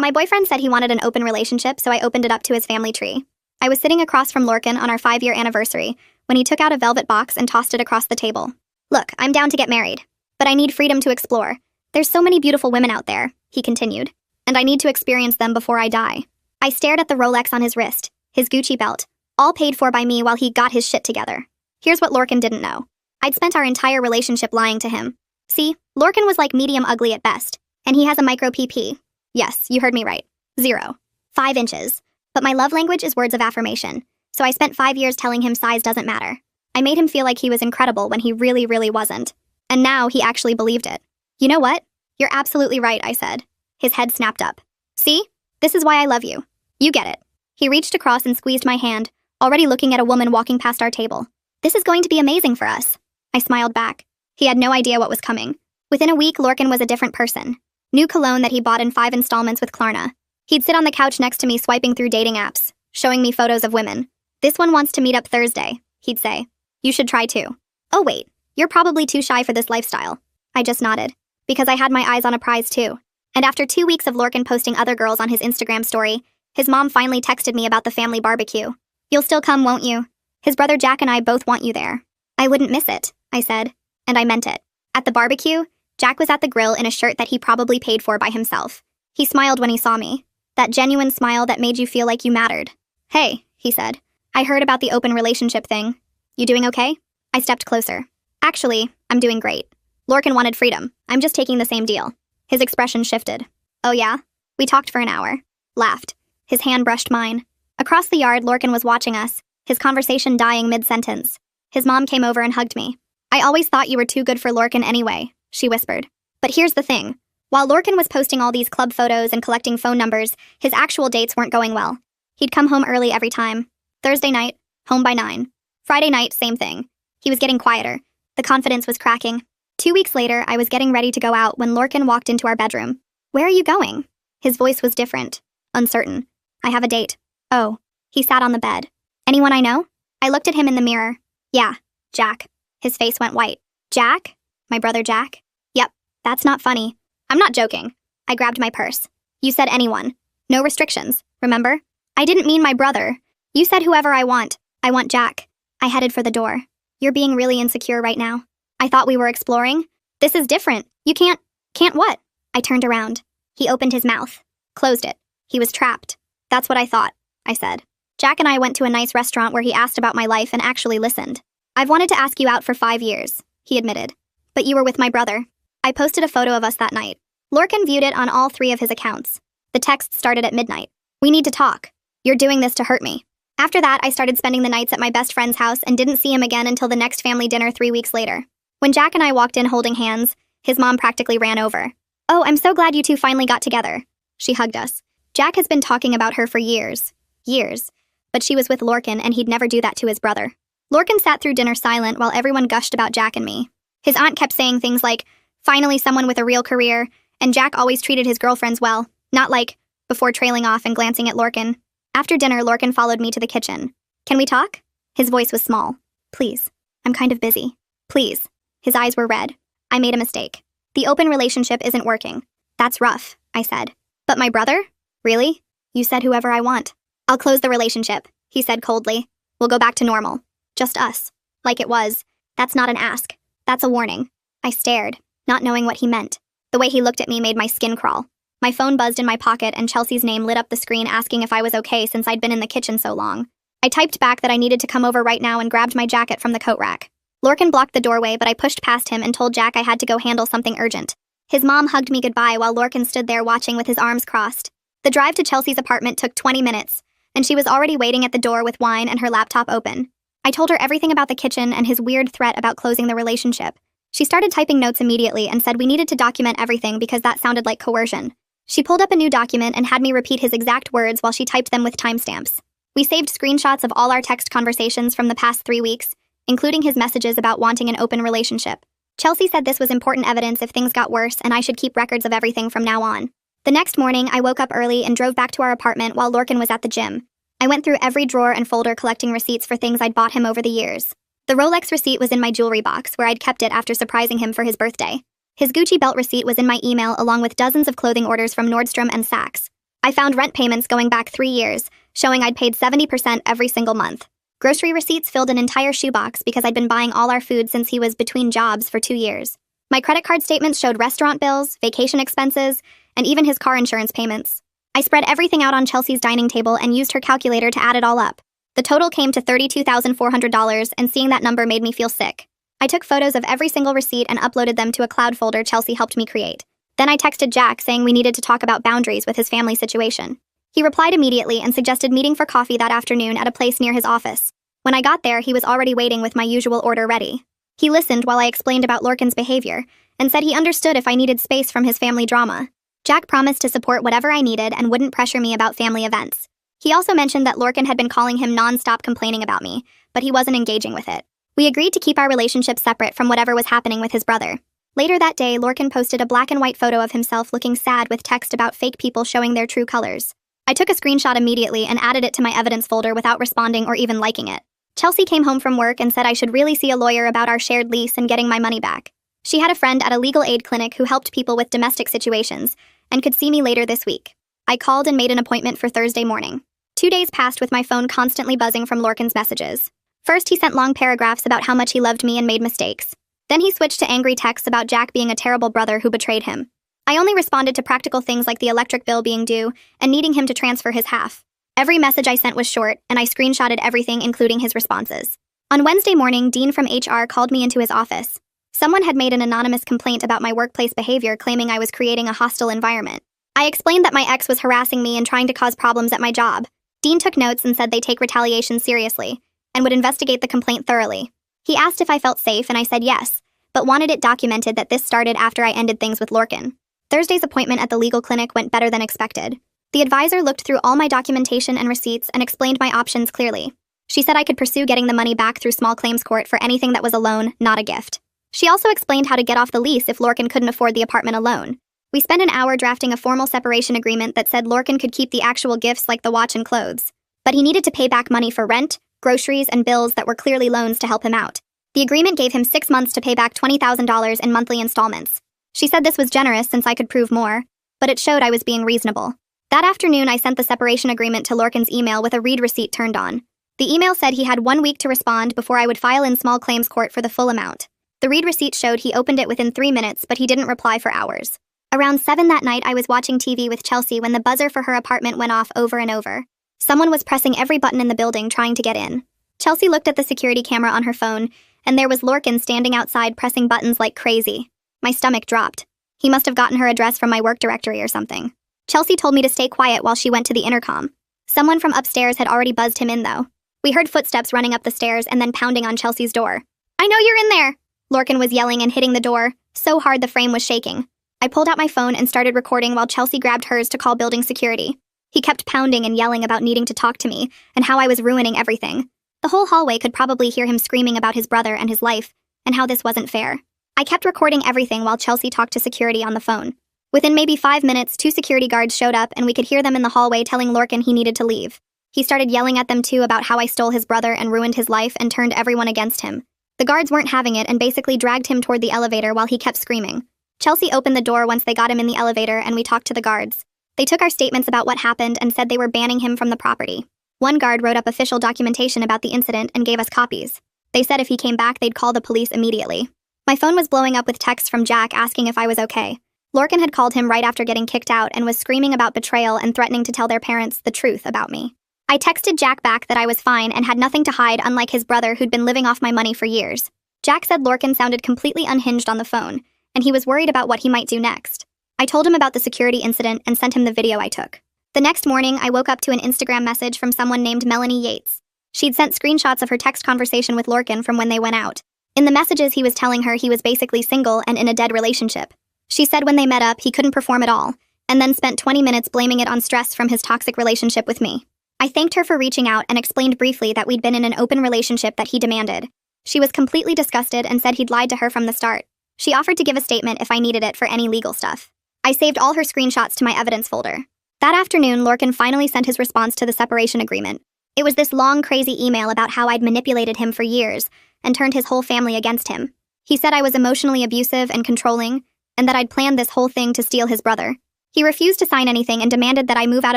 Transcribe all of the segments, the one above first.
My boyfriend said he wanted an open relationship, so I opened it up to his family tree. I was sitting across from Lorcan on our 5-year anniversary when he took out a velvet box and tossed it across the table. Look, I'm down to get married, but I need freedom to explore. There's so many beautiful women out there, he continued, and I need to experience them before I die. I stared at the Rolex on his wrist, his Gucci belt, all paid for by me while he got his shit together. Here's what Lorcan didn't know. I'd spent our entire relationship lying to him. See, Lorcan was like medium ugly at best, and he has a micro PP. Yes, you heard me right. 0. 5 inches. But my love language is words of affirmation, so I spent 5 years telling him size doesn't matter. I made him feel like he was incredible when he really, really wasn't. And now he actually believed it. You know what? You're absolutely right, I said. His head snapped up. See? This is why I love you. You get it. He reached across and squeezed my hand, already looking at a woman walking past our table. This is going to be amazing for us. I smiled back. He had no idea what was coming. Within a week, Lorcan was a different person. New cologne that he bought in 5 installments with Klarna. He'd sit on the couch next to me swiping through dating apps, showing me photos of women. This one wants to meet up Thursday, he'd say. You should try too. Oh wait, you're probably too shy for this lifestyle. I just nodded, because I had my eyes on a prize too. And after 2 weeks of Lorcan posting other girls on his Instagram story, his mom finally texted me about the family barbecue. You'll still come, won't you? His brother Jack and I both want you there. I wouldn't miss it, I said, and I meant it. At the barbecue, Jack was at the grill in a shirt that he probably paid for by himself. He smiled when he saw me. That genuine smile that made you feel like you mattered. Hey, he said. I heard about the open relationship thing. You doing okay? I stepped closer. Actually, I'm doing great. Lorcan wanted freedom. I'm just taking the same deal. His expression shifted. Oh yeah? We talked for an hour. Laughed. His hand brushed mine. Across the yard, Lorcan was watching us, his conversation dying mid-sentence. His mom came over and hugged me. I always thought you were too good for Lorcan anyway, she whispered. But here's the thing. While Lorcan was posting all these club photos and collecting phone numbers, his actual dates weren't going well. He'd come home early every time. Thursday night, home by 9. Friday night, same thing. He was getting quieter. The confidence was cracking. 2 weeks later, I was getting ready to go out when Lorcan walked into our bedroom. Where are you going? His voice was different, uncertain. I have a date. Oh. He sat on the bed. Anyone I know? I looked at him in the mirror. Yeah, Jack. His face went white. Jack? My brother Jack? Yep, that's not funny. I'm not joking. I grabbed my purse. You said anyone. No restrictions, remember? I didn't mean my brother. You said whoever I want. I want Jack. I headed for the door. You're being really insecure right now. I thought we were exploring. This is different. You can't what? I turned around. He opened his mouth. Closed it. He was trapped. That's what I thought, I said. Jack and I went to a nice restaurant where he asked about my life and actually listened. I've wanted to ask you out for 5 years, he admitted. But you were with my brother. I posted a photo of us that night. Lorcan viewed it on all 3 of his accounts. The text started at midnight. We need to talk. You're doing this to hurt me. After that, I started spending the nights at my best friend's house and didn't see him again until the next family dinner 3 weeks later. When Jack and I walked in holding hands, his mom practically ran over. Oh, I'm so glad you two finally got together. She hugged us. Jack has been talking about her for years. Years. But she was with Lorcan and he'd never do that to his brother. Lorcan sat through dinner silent while everyone gushed about Jack and me. His aunt kept saying things like, finally someone with a real career, and Jack always treated his girlfriends well, not like, before trailing off and glancing at Lorcan. After dinner, Lorcan followed me to the kitchen. Can we talk? His voice was small. Please. I'm kind of busy. Please. His eyes were red. I made a mistake. The open relationship isn't working. That's rough, I said. But my brother? Really? You said whoever I want. I'll close the relationship, he said coldly. We'll go back to normal. Just us. Like it was. That's not an ask. That's a warning. I stared, not knowing what he meant. The way he looked at me made my skin crawl. My phone buzzed in my pocket and Chelsea's name lit up the screen asking if I was okay since I'd been in the kitchen so long. I typed back that I needed to come over right now and grabbed my jacket from the coat rack. Lorcan blocked the doorway, but I pushed past him and told Jack I had to go handle something urgent. His mom hugged me goodbye while Lorcan stood there watching with his arms crossed. The drive to Chelsea's apartment took 20 minutes, and she was already waiting at the door with wine and her laptop open. I told her everything about the kitchen and his weird threat about closing the relationship. She started typing notes immediately and said we needed to document everything because that sounded like coercion. She pulled up a new document and had me repeat his exact words while she typed them with timestamps. We saved screenshots of all our text conversations from the past 3 weeks, including his messages about wanting an open relationship. Chelsea said this was important evidence if things got worse and I should keep records of everything from now on. The next morning, I woke up early and drove back to our apartment while Lorcan was at the gym. I went through every drawer and folder collecting receipts for things I'd bought him over the years. The Rolex receipt was in my jewelry box where I'd kept it after surprising him for his birthday. His Gucci belt receipt was in my email along with dozens of clothing orders from Nordstrom and Saks. I found rent payments going back 3 years, showing I'd paid 70% every single month. Grocery receipts filled an entire shoebox because I'd been buying all our food since he was between jobs for 2 years. My credit card statements showed restaurant bills, vacation expenses, and even his car insurance payments. I spread everything out on Chelsea's dining table and used her calculator to add it all up. The total came to $32,400, and seeing that number made me feel sick. I took photos of every single receipt and uploaded them to a cloud folder Chelsea helped me create. Then I texted Jack saying we needed to talk about boundaries with his family situation. He replied immediately and suggested meeting for coffee that afternoon at a place near his office. When I got there, he was already waiting with my usual order ready. He listened while I explained about Lorcan's behavior and said he understood if I needed space from his family drama. Jack promised to support whatever I needed and wouldn't pressure me about family events. He also mentioned that Lorcan had been calling him non-stop complaining about me, but he wasn't engaging with it. We agreed to keep our relationship separate from whatever was happening with his brother. Later that day, Lorcan posted a black and white photo of himself looking sad with text about fake people showing their true colors. I took a screenshot immediately and added it to my evidence folder without responding or even liking it. Chelsea came home from work and said I should really see a lawyer about our shared lease and getting my money back. She had a friend at a legal aid clinic who helped people with domestic situations and could see me later this week. I called and made an appointment for Thursday morning. 2 days passed with my phone constantly buzzing from Lorcan's messages. First, he sent long paragraphs about how much he loved me and made mistakes. Then he switched to angry texts about Jack being a terrible brother who betrayed him. I only responded to practical things like the electric bill being due and needing him to transfer his half. Every message I sent was short, and I screenshotted everything, including his responses. On Wednesday morning, Dean from HR called me into his office. Someone had made an anonymous complaint about my workplace behavior, claiming I was creating a hostile environment. I explained that my ex was harassing me and trying to cause problems at my job. Dean took notes and said they take retaliation seriously and would investigate the complaint thoroughly. He asked if I felt safe, and I said yes, but wanted it documented that this started after I ended things with Lorcan. Thursday's appointment at the legal clinic went better than expected. The advisor looked through all my documentation and receipts and explained my options clearly. She said I could pursue getting the money back through small claims court for anything that was a loan, not a gift. She also explained how to get off the lease if Lorcan couldn't afford the apartment alone. We spent an hour drafting a formal separation agreement that said Lorcan could keep the actual gifts like the watch and clothes, but he needed to pay back money for rent, groceries, and bills that were clearly loans to help him out. The agreement gave him 6 months to pay back $20,000 in monthly installments. She said this was generous since I could prove more, but it showed I was being reasonable. That afternoon, I sent the separation agreement to Lorcan's email with a read receipt turned on. The email said he had 1 week to respond before I would file in small claims court for the full amount. The read receipt showed he opened it within 3 minutes, but he didn't reply for hours. Around 7 that night, I was watching TV with Chelsea when the buzzer for her apartment went off over and over. Someone was pressing every button in the building trying to get in. Chelsea looked at the security camera on her phone, and there was Lorcan standing outside pressing buttons like crazy. My stomach dropped. He must have gotten her address from my work directory or something. Chelsea told me to stay quiet while she went to the intercom. Someone from upstairs had already buzzed him in, though. We heard footsteps running up the stairs and then pounding on Chelsea's door. "I know you're in there!" Lorcan was yelling and hitting the door, so hard the frame was shaking. I pulled out my phone and started recording while Chelsea grabbed hers to call building security. He kept pounding and yelling about needing to talk to me and how I was ruining everything. The whole hallway could probably hear him screaming about his brother and his life and how this wasn't fair. I kept recording everything while Chelsea talked to security on the phone. Within maybe 5 minutes, 2 security guards showed up and we could hear them in the hallway telling Lorcan he needed to leave. He started yelling at them too about how I stole his brother and ruined his life and turned everyone against him. The guards weren't having it and basically dragged him toward the elevator while he kept screaming. Chelsea opened the door once they got him in the elevator and we talked to the guards. They took our statements about what happened and said they were banning him from the property. One guard wrote up official documentation about the incident and gave us copies. They said if he came back, they'd call the police immediately. My phone was blowing up with texts from Jack asking if I was okay. Lorcan had called him right after getting kicked out and was screaming about betrayal and threatening to tell their parents the truth about me. I texted Jack back that I was fine and had nothing to hide, unlike his brother who'd been living off my money for years. Jack said Lorcan sounded completely unhinged on the phone, and he was worried about what he might do next. I told him about the security incident and sent him the video I took. The next morning, I woke up to an Instagram message from someone named Melanie Yates. She'd sent screenshots of her text conversation with Lorcan from when they went out. In the messages, he was telling her he was basically single and in a dead relationship. She said when they met up, he couldn't perform at all, and then spent 20 minutes blaming it on stress from his toxic relationship with me. I thanked her for reaching out and explained briefly that we'd been in an open relationship that he demanded. She was completely disgusted and said he'd lied to her from the start. She offered to give a statement if I needed it for any legal stuff. I saved all her screenshots to my evidence folder. That afternoon, Lorcan finally sent his response to the separation agreement. It was this long, crazy email about how I'd manipulated him for years and turned his whole family against him. He said I was emotionally abusive and controlling, and that I'd planned this whole thing to steal his brother. He refused to sign anything and demanded that I move out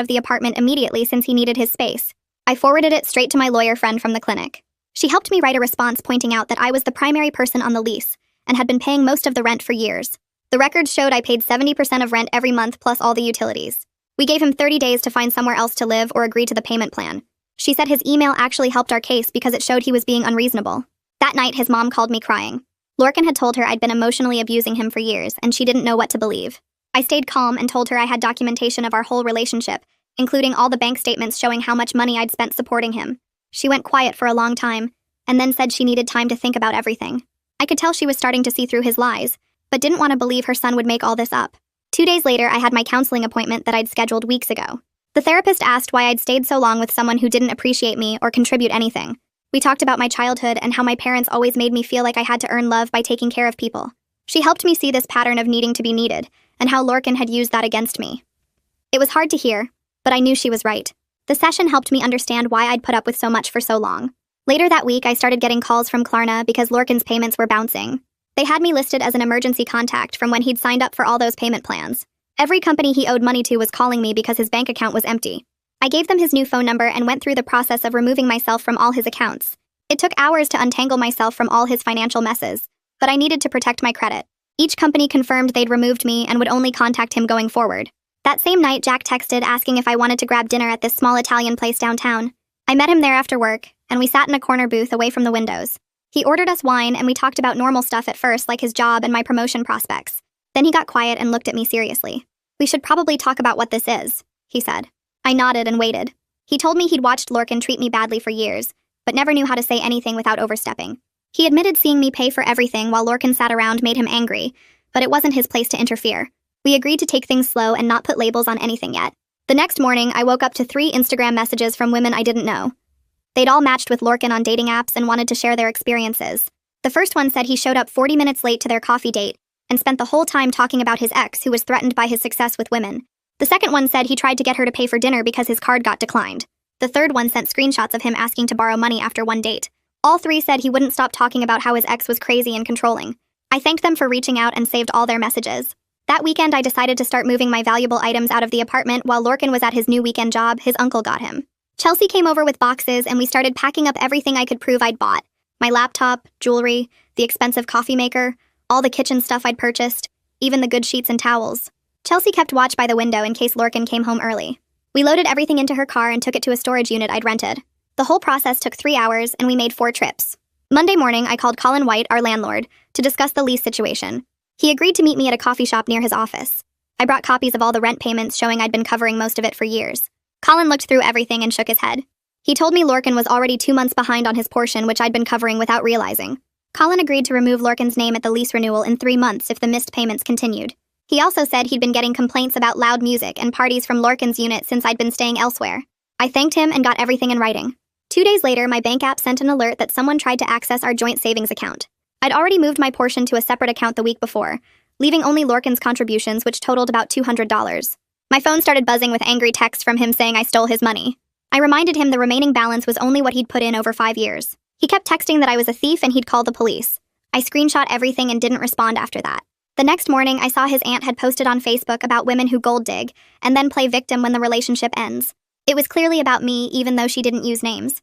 of the apartment immediately since he needed his space. I forwarded it straight to my lawyer friend from the clinic. She helped me write a response pointing out that I was the primary person on the lease and had been paying most of the rent for years. The records showed I paid 70% of rent every month plus all the utilities. We gave him 30 days to find somewhere else to live or agree to the payment plan. She said his email actually helped our case because it showed he was being unreasonable. That night, his mom called me crying. Lorcan had told her I'd been emotionally abusing him for years, and she didn't know what to believe. I stayed calm and told her I had documentation of our whole relationship, including all the bank statements showing how much money I'd spent supporting him. She went quiet for a long time, and then said she needed time to think about everything. I could tell she was starting to see through his lies, but didn't want to believe her son would make all this up. 2 days later, I had my counseling appointment that I'd scheduled weeks ago. The therapist asked why I'd stayed so long with someone who didn't appreciate me or contribute anything. We talked about my childhood and how my parents always made me feel like I had to earn love by taking care of people. She helped me see this pattern of needing to be needed, and how Lorcan had used that against me. It was hard to hear, but I knew she was right. The session helped me understand why I'd put up with so much for so long. Later that week, I started getting calls from Klarna because Lorcan's payments were bouncing. They had me listed as an emergency contact from when he'd signed up for all those payment plans. Every company he owed money to was calling me because his bank account was empty. I gave them his new phone number and went through the process of removing myself from all his accounts. It took hours to untangle myself from all his financial messes, but I needed to protect my credit. Each company confirmed they'd removed me and would only contact him going forward. That same night, Jack texted asking if I wanted to grab dinner at this small Italian place downtown. I met him there after work, and we sat in a corner booth away from the windows. He ordered us wine, and we talked about normal stuff at first, like his job and my promotion prospects. Then he got quiet and looked at me seriously. "We should probably talk about what this is," he said. I nodded and waited. He told me he'd watched Lorcan treat me badly for years, but never knew how to say anything without overstepping. He admitted seeing me pay for everything while Lorcan sat around made him angry, but it wasn't his place to interfere. We agreed to take things slow and not put labels on anything yet. The next morning, I woke up to 3 Instagram messages from women I didn't know. They'd all matched with Lorcan on dating apps and wanted to share their experiences. The first one said he showed up 40 minutes late to their coffee date and spent the whole time talking about his ex who was threatened by his success with women. The second one said he tried to get her to pay for dinner because his card got declined. The third one sent screenshots of him asking to borrow money after one date. All 3 said he wouldn't stop talking about how his ex was crazy and controlling. I thanked them for reaching out and saved all their messages. That weekend, I decided to start moving my valuable items out of the apartment while Lorcan was at his new weekend job his uncle got him. Chelsea came over with boxes and we started packing up everything I could prove I'd bought. My laptop, jewelry, the expensive coffee maker, all the kitchen stuff I'd purchased, even the good sheets and towels. Chelsea kept watch by the window in case Lorcan came home early. We loaded everything into her car and took it to a storage unit I'd rented. The whole process took 3 hours and we made 4 trips. Monday morning, I called Colin White, our landlord, to discuss the lease situation. He agreed to meet me at a coffee shop near his office. I brought copies of all the rent payments showing I'd been covering most of it for years. Colin looked through everything and shook his head. He told me Lorcan was already 2 months behind on his portion, which I'd been covering without realizing. Colin agreed to remove Lorcan's name at the lease renewal in 3 months if the missed payments continued. He also said he'd been getting complaints about loud music and parties from Lorcan's unit since I'd been staying elsewhere. I thanked him and got everything in writing. 2 days later, my bank app sent an alert that someone tried to access our joint savings account. I'd already moved my portion to a separate account the week before, leaving only Lorcan's contributions, which totaled about $200. My phone started buzzing with angry texts from him saying I stole his money. I reminded him the remaining balance was only what he'd put in over 5 years. He kept texting that I was a thief and he'd call the police. I screenshot everything and didn't respond after that. The next morning, I saw his aunt had posted on Facebook about women who gold dig and then play victim when the relationship ends. It was clearly about me, even though she didn't use names.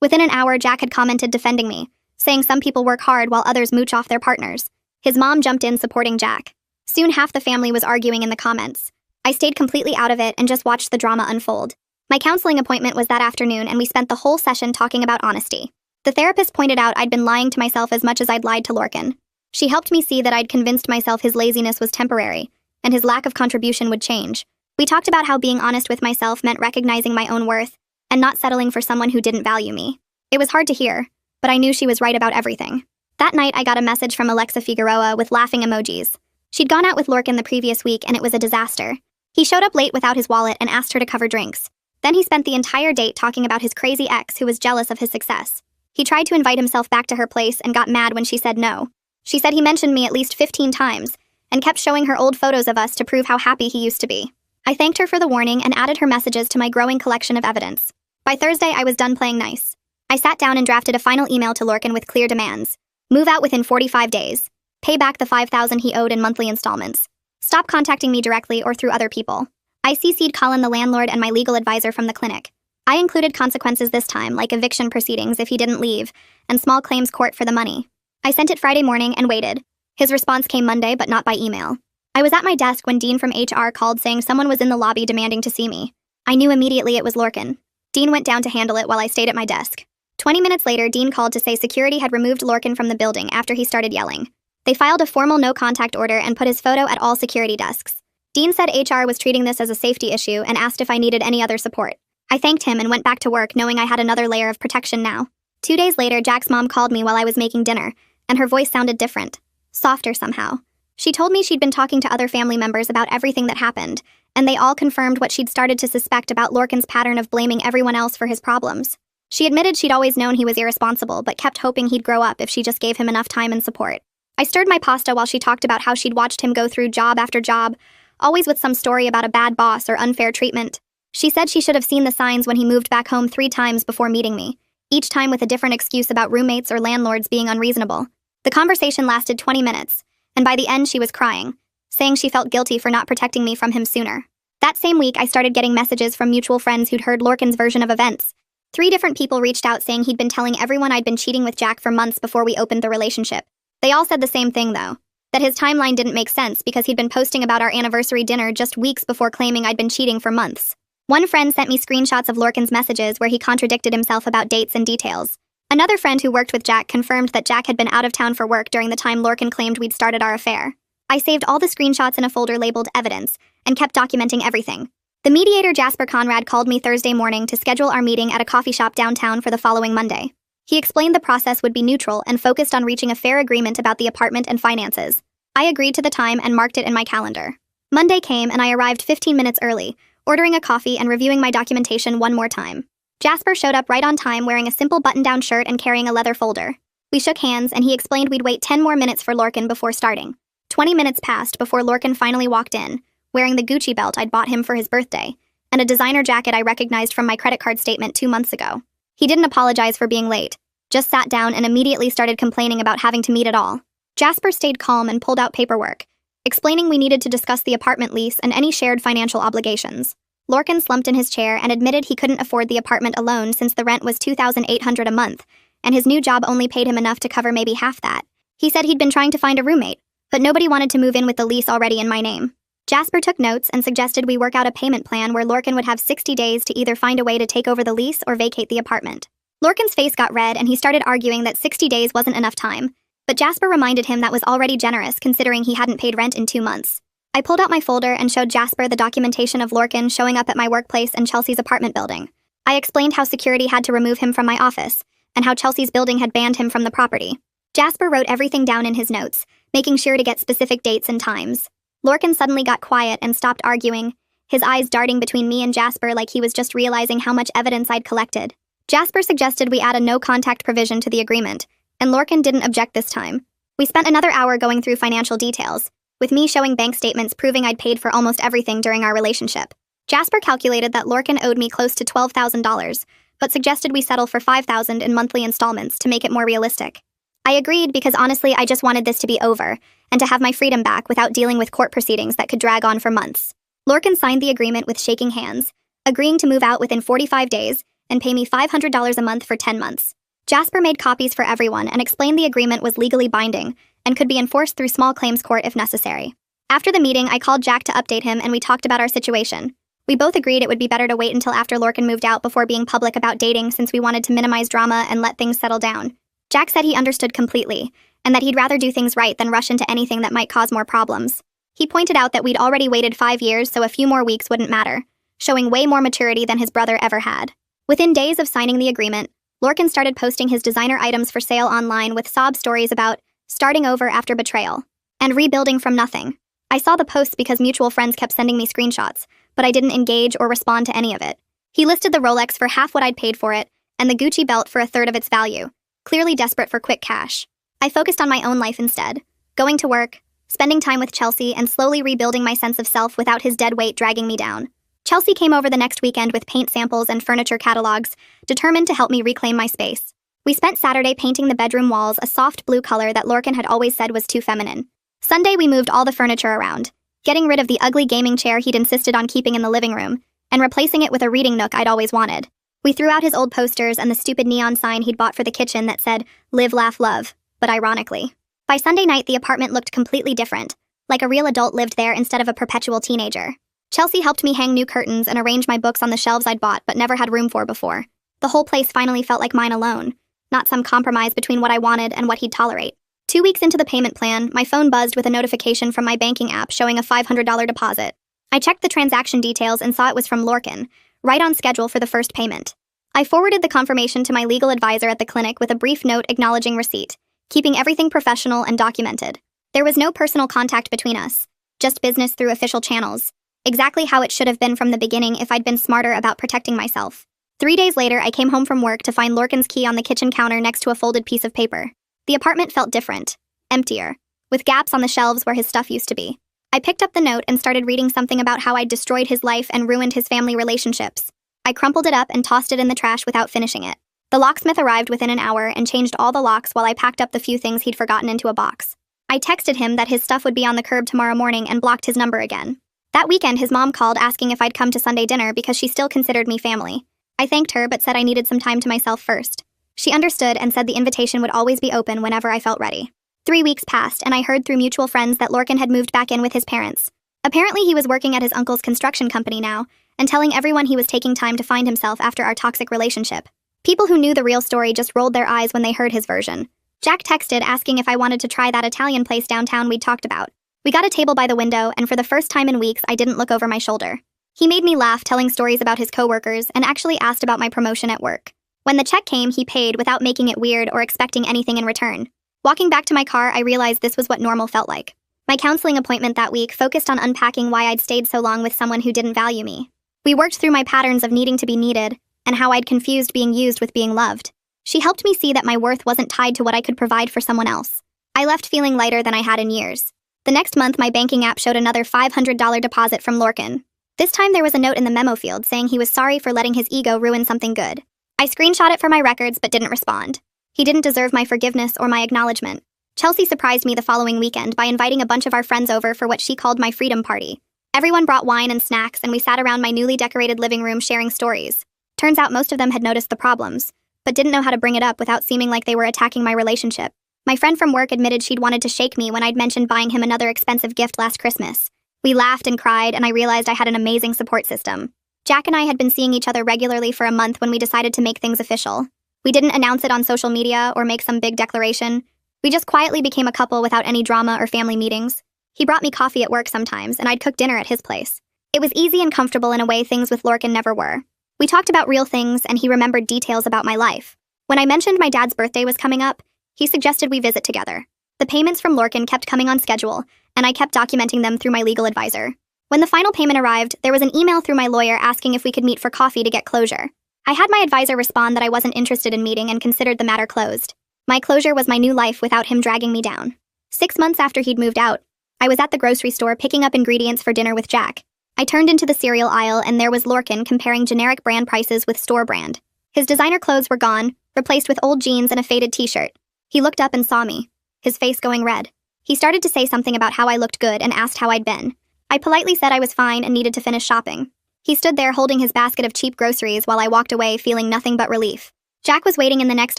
Within an hour, Jack had commented defending me, saying some people work hard while others mooch off their partners. His mom jumped in supporting Jack. Soon half the family was arguing in the comments. I stayed completely out of it and just watched the drama unfold. My counseling appointment was that afternoon and we spent the whole session talking about honesty. The therapist pointed out I'd been lying to myself as much as I'd lied to Lorcan. She helped me see that I'd convinced myself his laziness was temporary, and his lack of contribution would change. We talked about how being honest with myself meant recognizing my own worth, and not settling for someone who didn't value me. It was hard to hear, but I knew she was right about everything. That night, I got a message from Alexa Figueroa with laughing emojis. She'd gone out with Lorcan the previous week, and it was a disaster. He showed up late without his wallet and asked her to cover drinks. Then he spent the entire date talking about his crazy ex who was jealous of his success. He tried to invite himself back to her place and got mad when she said no. She said he mentioned me at least 15 times, and kept showing her old photos of us to prove how happy he used to be. I thanked her for the warning and added her messages to my growing collection of evidence. By Thursday, I was done playing nice. I sat down and drafted a final email to Lorcan with clear demands. Move out within 45 days. Pay back the $5,000 he owed in monthly installments. Stop contacting me directly or through other people. I CC'd Colin, the landlord, and my legal advisor from the clinic. I included consequences this time, like eviction proceedings if he didn't leave, and small claims court for the money. I sent it Friday morning and waited. His response came Monday, but not by email. I was at my desk when Dean from HR called saying someone was in the lobby demanding to see me. I knew immediately it was Lorcan. Dean went down to handle it while I stayed at my desk. 20 minutes later, Dean called to say security had removed Lorcan from the building after he started yelling. They filed a formal no-contact order and put his photo at all security desks. Dean said HR was treating this as a safety issue and asked if I needed any other support. I thanked him and went back to work knowing I had another layer of protection now. 2 days later, Jack's mom called me while I was making dinner, and her voice sounded different. Softer somehow. She told me she'd been talking to other family members about everything that happened, and they all confirmed what she'd started to suspect about Lorcan's pattern of blaming everyone else for his problems. She admitted she'd always known he was irresponsible, but kept hoping he'd grow up if she just gave him enough time and support. I stirred my pasta while she talked about how she'd watched him go through job after job, always with some story about a bad boss or unfair treatment. She said she should have seen the signs when he moved back home 3 times before meeting me, each time with a different excuse about roommates or landlords being unreasonable. The conversation lasted 20 minutes, and by the end she was crying, saying she felt guilty for not protecting me from him sooner. That same week, I started getting messages from mutual friends who'd heard Lorcan's version of events. 3 different people reached out saying he'd been telling everyone I'd been cheating with Jack for months before we opened the relationship. They all said the same thing, though, that his timeline didn't make sense because he'd been posting about our anniversary dinner just weeks before claiming I'd been cheating for months. One friend sent me screenshots of Lorcan's messages where he contradicted himself about dates and details. Another friend who worked with Jack confirmed that Jack had been out of town for work during the time Lorcan claimed we'd started our affair. I saved all the screenshots in a folder labeled Evidence and kept documenting everything. The mediator Jasper Conrad called me Thursday morning to schedule our meeting at a coffee shop downtown for the following Monday. He explained the process would be neutral and focused on reaching a fair agreement about the apartment and finances. I agreed to the time and marked it in my calendar. Monday came and I arrived 15 minutes early, ordering a coffee and reviewing my documentation one more time. Jasper showed up right on time wearing a simple button-down shirt and carrying a leather folder. We shook hands and he explained we'd wait 10 more minutes for Lorcan before starting. 20 minutes passed before Lorcan finally walked in, wearing the Gucci belt I'd bought him for his birthday, and a designer jacket I recognized from my credit card statement 2 months ago. He didn't apologize for being late, just sat down and immediately started complaining about having to meet at all. Jasper stayed calm and pulled out paperwork, explaining we needed to discuss the apartment lease and any shared financial obligations. Lorcan slumped in his chair and admitted he couldn't afford the apartment alone since the rent was $2,800 a month, and his new job only paid him enough to cover maybe half that. He said he'd been trying to find a roommate, but nobody wanted to move in with the lease already in my name. Jasper took notes and suggested we work out a payment plan where Lorcan would have 60 days to either find a way to take over the lease or vacate the apartment. Lorcan's face got red and he started arguing that 60 days wasn't enough time, but Jasper reminded him that was already generous considering he hadn't paid rent in 2 months. I pulled out my folder and showed Jasper the documentation of Lorcan showing up at my workplace and Chelsea's apartment building. I explained how security had to remove him from my office, and how Chelsea's building had banned him from the property. Jasper wrote everything down in his notes, making sure to get specific dates and times. Lorcan suddenly got quiet and stopped arguing, his eyes darting between me and Jasper like he was just realizing how much evidence I'd collected. Jasper suggested we add a no-contact provision to the agreement, and Lorcan didn't object this time. We spent another hour going through financial details, with me showing bank statements proving I'd paid for almost everything during our relationship. Jasper calculated that Lorcan owed me close to $12,000, but suggested we settle for $5,000 in monthly installments to make it more realistic. I agreed because honestly I just wanted this to be over, and to have my freedom back without dealing with court proceedings that could drag on for months. Lorcan signed the agreement with shaking hands, agreeing to move out within 45 days and pay me $500 a month for 10 months. Jasper made copies for everyone and explained the agreement was legally binding and could be enforced through small claims court if necessary. After the meeting, I called Jack to update him and we talked about our situation. We both agreed it would be better to wait until after Lorcan moved out before being public about dating since we wanted to minimize drama and let things settle down. Jack said he understood completely, and that he'd rather do things right than rush into anything that might cause more problems. He pointed out that we'd already waited 5 years, so a few more weeks wouldn't matter, showing way more maturity than his brother ever had. Within days of signing the agreement, Lorcan started posting his designer items for sale online with sob stories about starting over after betrayal and rebuilding from nothing. I saw the posts because mutual friends kept sending me screenshots, but I didn't engage or respond to any of it. He listed the Rolex for half what I'd paid for it, and the Gucci belt for a third of its value, clearly desperate for quick cash. I focused on my own life instead, going to work, spending time with Chelsea, and slowly rebuilding my sense of self without his dead weight dragging me down. Chelsea came over the next weekend with paint samples and furniture catalogs, determined to help me reclaim my space. We spent Saturday painting the bedroom walls a soft blue color that Lorcan had always said was too feminine. Sunday we moved all the furniture around, getting rid of the ugly gaming chair he'd insisted on keeping in the living room, and replacing it with a reading nook I'd always wanted. We threw out his old posters and the stupid neon sign he'd bought for the kitchen that said, "Live, laugh, love," but ironically. By Sunday night, the apartment looked completely different, like a real adult lived there instead of a perpetual teenager. Chelsea helped me hang new curtains and arrange my books on the shelves I'd bought but never had room for before. The whole place finally felt like mine alone, not some compromise between what I wanted and what he'd tolerate. 2 weeks into the payment plan, my phone buzzed with a notification from my banking app showing a $500 deposit. I checked the transaction details and saw it was from Lorcan, right on schedule for the first payment. I forwarded the confirmation to my legal advisor at the clinic with a brief note acknowledging receipt, keeping everything professional and documented. There was no personal contact between us, just business through official channels, exactly how it should have been from the beginning if I'd been smarter about protecting myself. 3 days later, I came home from work to find Lorcan's key on the kitchen counter next to a folded piece of paper. The apartment felt different, emptier, with gaps on the shelves where his stuff used to be. I picked up the note and started reading something about how I'd destroyed his life and ruined his family relationships. I crumpled it up and tossed it in the trash without finishing it. The locksmith arrived within an hour and changed all the locks while I packed up the few things he'd forgotten into a box. I texted him that his stuff would be on the curb tomorrow morning and blocked his number again. That weekend, his mom called asking if I'd come to Sunday dinner because she still considered me family. I thanked her but said I needed some time to myself first. She understood and said the invitation would always be open whenever I felt ready. 3 weeks passed and I heard through mutual friends that Lorcan had moved back in with his parents. Apparently he was working at his uncle's construction company now and telling everyone he was taking time to find himself after our toxic relationship. People who knew the real story just rolled their eyes when they heard his version. Jack texted asking if I wanted to try that Italian place downtown we'd talked about. We got a table by the window, and for the first time in weeks, I didn't look over my shoulder. He made me laugh, telling stories about his coworkers, and actually asked about my promotion at work. When the check came, he paid without making it weird or expecting anything in return. Walking back to my car, I realized this was what normal felt like. My counseling appointment that week focused on unpacking why I'd stayed so long with someone who didn't value me. We worked through my patterns of needing to be needed, and how I'd confused being used with being loved. She helped me see that my worth wasn't tied to what I could provide for someone else. I left feeling lighter than I had in years. The next month, my banking app showed another $500 deposit from Lorcan. This time there was a note in the memo field saying he was sorry for letting his ego ruin something good. I screenshot it for my records but didn't respond. He didn't deserve my forgiveness or my acknowledgement. Chelsea surprised me the following weekend by inviting a bunch of our friends over for what she called my freedom party. Everyone brought wine and snacks and we sat around my newly decorated living room sharing stories. Turns out most of them had noticed the problems, but didn't know how to bring it up without seeming like they were attacking my relationship. My friend from work admitted she'd wanted to shake me when I'd mentioned buying him another expensive gift last Christmas. We laughed and cried, and I realized I had an amazing support system. Jack and I had been seeing each other regularly for a month when we decided to make things official. We didn't announce it on social media or make some big declaration. We just quietly became a couple without any drama or family meetings. He brought me coffee at work sometimes, and I'd cook dinner at his place. It was easy and comfortable in a way things with Lorcan never were. We talked about real things, and he remembered details about my life. When I mentioned my dad's birthday was coming up, he suggested we visit together. The payments from Lorcan kept coming on schedule, and I kept documenting them through my legal advisor. When the final payment arrived, there was an email through my lawyer asking if we could meet for coffee to get closure. I had my advisor respond that I wasn't interested in meeting and considered the matter closed. My closure was my new life without him dragging me down. 6 months after he'd moved out, I was at the grocery store picking up ingredients for dinner with Jack. I turned into the cereal aisle and there was Lorcan comparing generic brand prices with store brand. His designer clothes were gone, replaced with old jeans and a faded t-shirt. He looked up and saw me, his face going red. He started to say something about how I looked good and asked how I'd been. I politely said I was fine and needed to finish shopping. He stood there holding his basket of cheap groceries while I walked away feeling nothing but relief. Jack was waiting in the next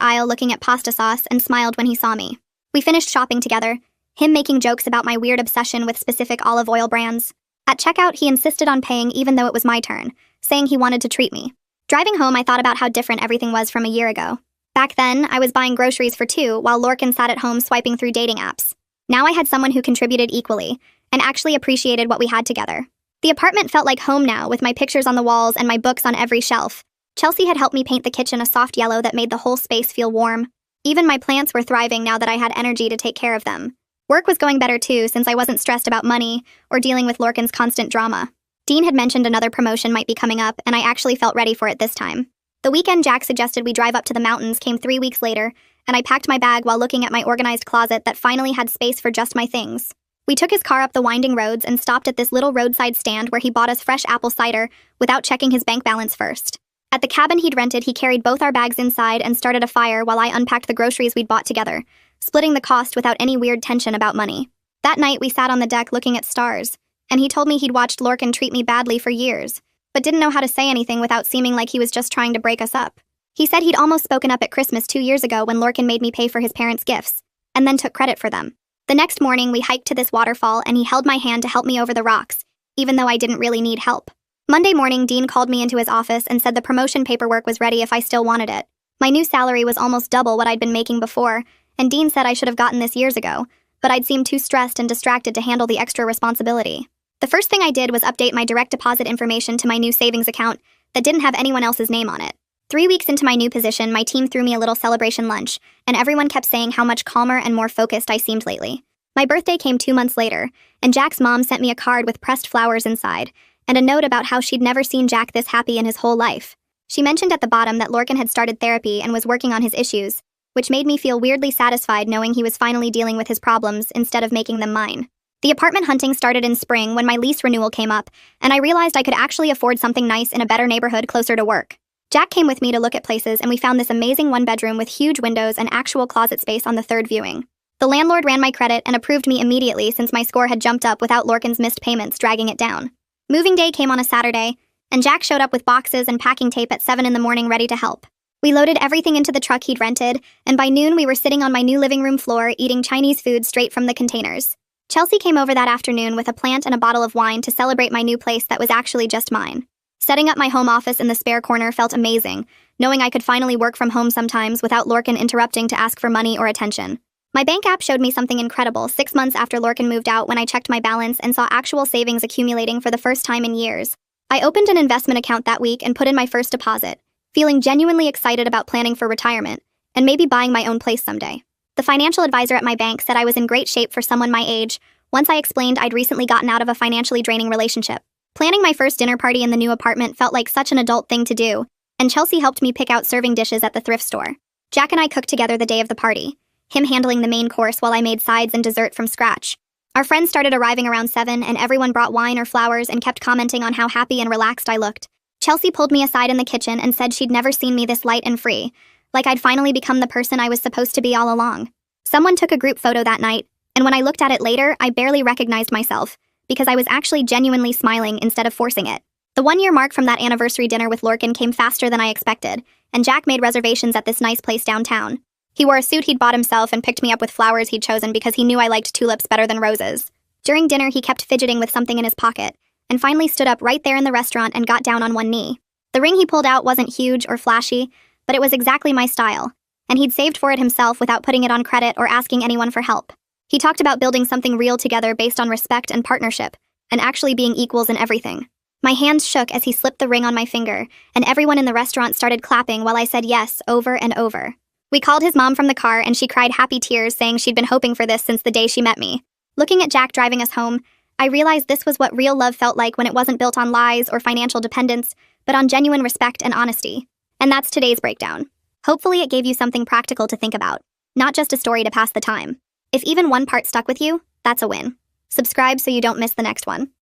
aisle looking at pasta sauce and smiled when he saw me. We finished shopping together, him making jokes about my weird obsession with specific olive oil brands. At checkout, he insisted on paying even though it was my turn, saying he wanted to treat me. Driving home, I thought about how different everything was from a year ago. Back then, I was buying groceries for two while Lorcan sat at home swiping through dating apps. Now I had someone who contributed equally and actually appreciated what we had together. The apartment felt like home now, with my pictures on the walls and my books on every shelf. Chelsea had helped me paint the kitchen a soft yellow that made the whole space feel warm. Even my plants were thriving now that I had energy to take care of them. Work was going better too, since I wasn't stressed about money or dealing with Lorcan's constant drama. Dean had mentioned another promotion might be coming up, and I actually felt ready for it this time. The weekend Jack suggested we drive up to the mountains came 3 weeks later, and I packed my bag while looking at my organized closet that finally had space for just my things. We took his car up the winding roads and stopped at this little roadside stand where he bought us fresh apple cider without checking his bank balance first. At the cabin he'd rented, he carried both our bags inside and started a fire while I unpacked the groceries we'd bought together, splitting the cost without any weird tension about money. That night, we sat on the deck looking at stars, and he told me he'd watched Lorcan treat me badly for years, but didn't know how to say anything without seeming like he was just trying to break us up. He said he'd almost spoken up at Christmas 2 years ago when Lorcan made me pay for his parents' gifts, and then took credit for them. The next morning, we hiked to this waterfall, and he held my hand to help me over the rocks, even though I didn't really need help. Monday morning, Dean called me into his office and said the promotion paperwork was ready if I still wanted it. My new salary was almost double what I'd been making before, and Dean said I should have gotten this years ago, but I'd seemed too stressed and distracted to handle the extra responsibility. The first thing I did was update my direct deposit information to my new savings account that didn't have anyone else's name on it. 3 weeks into my new position, my team threw me a little celebration lunch, and everyone kept saying how much calmer and more focused I seemed lately. My birthday came 2 months later, and Jack's mom sent me a card with pressed flowers inside, and a note about how she'd never seen Jack this happy in his whole life. She mentioned at the bottom that Lorcan had started therapy and was working on his issues, which made me feel weirdly satisfied knowing he was finally dealing with his problems instead of making them mine. The apartment hunting started in spring when my lease renewal came up, and I realized I could actually afford something nice in a better neighborhood closer to work. Jack came with me to look at places, and we found this amazing one-bedroom with huge windows and actual closet space on the third viewing. The landlord ran my credit and approved me immediately since my score had jumped up without Lorcan's missed payments dragging it down. Moving day came on a Saturday, and Jack showed up with boxes and packing tape at 7 in the morning ready to help. We loaded everything into the truck he'd rented, and by noon we were sitting on my new living room floor eating Chinese food straight from the containers. Chelsea came over that afternoon with a plant and a bottle of wine to celebrate my new place that was actually just mine. Setting up my home office in the spare corner felt amazing, knowing I could finally work from home sometimes without Lorcan interrupting to ask for money or attention. My bank app showed me something incredible 6 months after Lorcan moved out when I checked my balance and saw actual savings accumulating for the first time in years. I opened an investment account that week and put in my first deposit, feeling genuinely excited about planning for retirement and maybe buying my own place someday. The financial advisor at my bank said I was in great shape for someone my age once I explained I'd recently gotten out of a financially draining relationship. Planning my first dinner party in the new apartment felt like such an adult thing to do, and Chelsea helped me pick out serving dishes at the thrift store. Jack and I cooked together the day of the party, him handling the main course while I made sides and dessert from scratch. Our friends started arriving around 7, and everyone brought wine or flowers and kept commenting on how happy and relaxed I looked. Chelsea pulled me aside in the kitchen and said she'd never seen me this light and free, like I'd finally become the person I was supposed to be all along. Someone took a group photo that night, and when I looked at it later, I barely recognized myself, because I was actually genuinely smiling instead of forcing it. The 1-year mark from that anniversary dinner with Lorcan came faster than I expected, and Jack made reservations at this nice place downtown. He wore a suit he'd bought himself and picked me up with flowers he'd chosen because he knew I liked tulips better than roses. During dinner, he kept fidgeting with something in his pocket, and finally stood up right there in the restaurant and got down on one knee. The ring he pulled out wasn't huge or flashy, but it was exactly my style, and he'd saved for it himself without putting it on credit or asking anyone for help. He talked about building something real together based on respect and partnership, and actually being equals in everything. My hands shook as he slipped the ring on my finger, and everyone in the restaurant started clapping while I said yes over and over. We called his mom from the car, and she cried happy tears saying she'd been hoping for this since the day she met me. Looking at Jack driving us home, I realized this was what real love felt like when it wasn't built on lies or financial dependence, but on genuine respect and honesty. And that's today's breakdown. Hopefully it gave you something practical to think about, not just a story to pass the time. If even one part stuck with you, that's a win. Subscribe so you don't miss the next one.